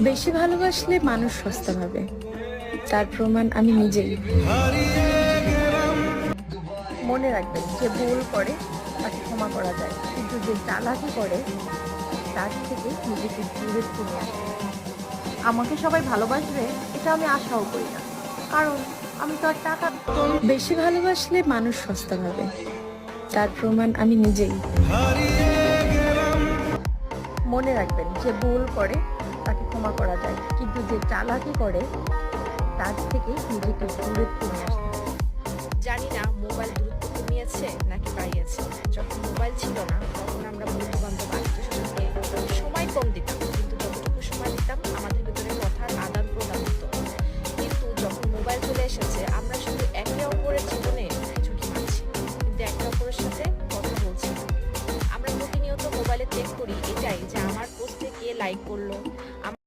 বেশি ভালোবাসলে মানুষ সস্তা ভাবে, তার প্রমাণ আমি নিজেই। মনে রাখবেন, যে ভুল করে তাকে ক্ষমা করা যায়, কিন্তু যে চালাকি করে তার থেকে নিজেকে দূরে নিয়ে আসে। আমাকে সবাই ভালোবাসবে এটা আমি আশাও করি না, কারণ আমি তো আর টাকা। বেশি ভালোবাসলে মানুষ সস্তা ভাবে, তার প্রমাণ আমি নিজেই। মনে রাখবেন, যে ভুল করে তাকে ক্ষমা করা যায়, কিন্তু যে চালাকি করে তার থেকে নিজেকে দূরে নিয়ে আসতে হবে। জানি না মোবাইল দূরত্ব কমিয়েছে নাকি বাড়িয়েছে। যখন মোবাইল ছিল না তখন আমরা বন্ধু বান্ধব আত্মীয় স্বজনকে সময় কম দিতাম,